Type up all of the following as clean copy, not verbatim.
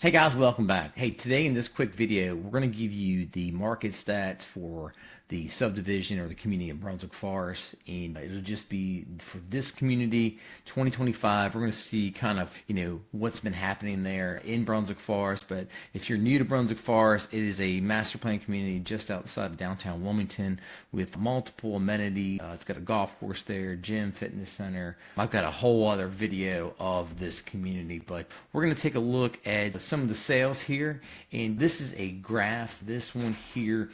Hey guys, welcome back. Hey, today in this quick video, we're going to give you the market stats for the subdivision or the community of Brunswick Forest, and it'll just be for this community 2025. We're going to see kind of what's been happening there in Brunswick Forest. But if you're new to Brunswick Forest, it is a master plan community just outside of downtown Wilmington with multiple amenities. It's got a golf course there, gym, fitness center. I've got a whole other video of this community, but we're going to take a look at some of the sales here, and this is a graph. This one here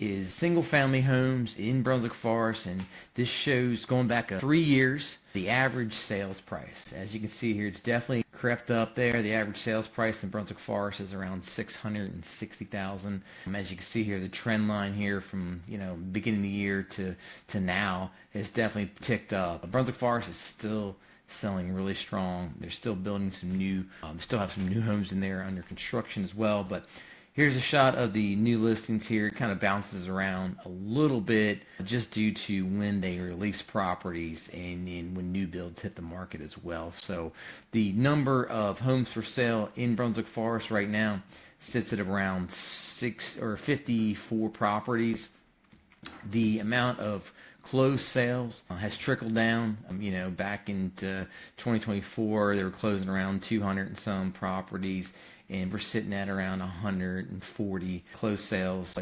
is single family homes in Brunswick Forest, and this shows going back 3 years the average sales price. As you can see here, it's definitely crept up there. The average sales price in Brunswick Forest is around $660,000. As you can see here, the trend line here from beginning of the year to now has definitely ticked up. Brunswick Forest is still selling really strong. They're still building some new, still have some new homes in there under construction as well. But here's a shot of the new listings here. It kind of bounces around a little bit just due to when they release properties and when new builds hit the market as well. So the number of homes for sale in Brunswick Forest right now sits at around 54 properties. The amount of closed sales has trickled down. Back into 2024, they were closing around 200 and some properties, and we're sitting at around 140 closed sales.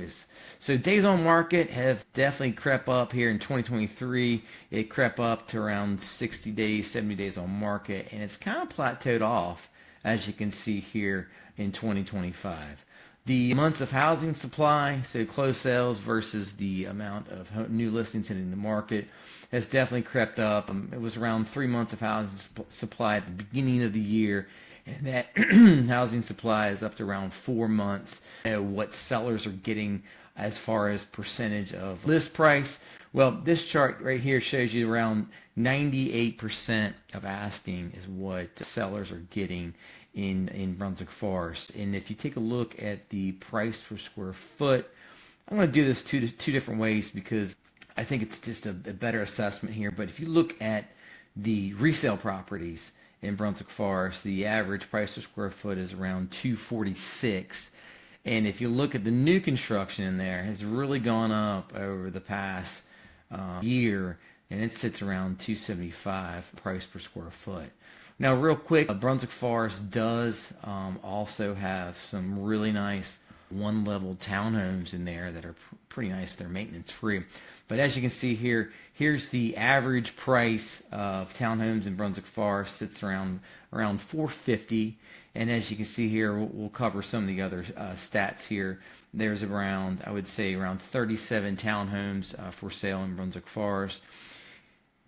So days on market have definitely crept up here in 2023. It crept up to around 60 days, 70 days on market, and it's kind of plateaued off, as you can see here in 2025. The months of housing supply, so closed sales versus the amount of new listings hitting the market, has definitely crept up. It was around 3 months of housing supply at the beginning of the year, and that housing supply is up to around 4 months. What sellers are getting as far as percentage of list price. Well, this chart right here shows you around 98% of asking is what sellers are getting in Brunswick Forest. And if you take a look at the price per square foot, I'm going to do this two different ways because I think it's just a better assessment here. But if you look at the resale properties in Brunswick Forest, the average price per square foot is around $246. And if you look at the new construction in there, has really gone up over the past year, and it sits around $275 price per square foot. Now, real quick, Brunswick Forest does also have some really nice one-level townhomes in there that are pretty nice. They're maintenance-free. But as you can see here, here's the average price of townhomes in Brunswick Forest. Sits around $450. And as you can see here, we'll cover some of the other stats here. There's around, I would say, around 37 townhomes for sale in Brunswick Forest.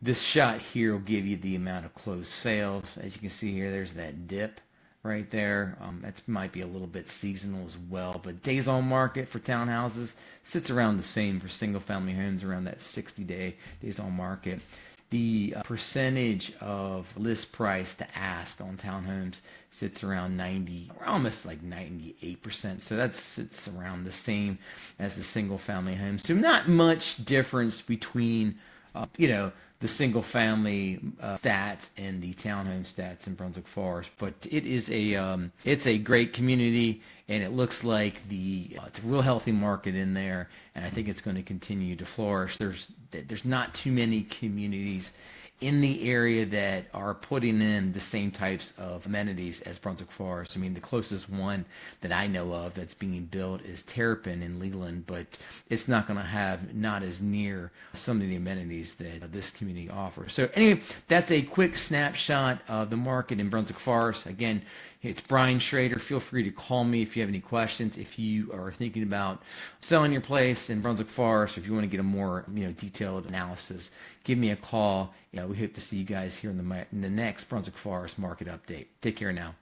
This shot here will give you the amount of closed sales. As you can see here, there's that dip right there. That might be a little bit seasonal as well. But days on market for townhouses sits around the same for single-family homes, around that 60-day days on market. The percentage of list price to ask on townhomes sits around 90, or almost like 98%. So it's around the same as the single-family home. So not much difference between, the single-family stats and the townhome stats in Brunswick Forest. But it is it's a great community, and it looks like it's a real healthy market in there, and I think it's going to continue to flourish. There's not too many communities in the area that are putting in the same types of amenities as Brunswick Forest. I mean, the closest one that I know of that's being built is Terrapin in Leland, but it's not going to have not as near some of the amenities that this community offers. So anyway, that's a quick snapshot of the market in Brunswick Forest. Again, it's Brian Schrader. Feel free to call me if you have any questions. If you are thinking about selling your place in Brunswick Forest, or if you want to get a more detailed analysis, give me a call. We hope to see you guys here in the next Brunswick Forest market update. Take care now.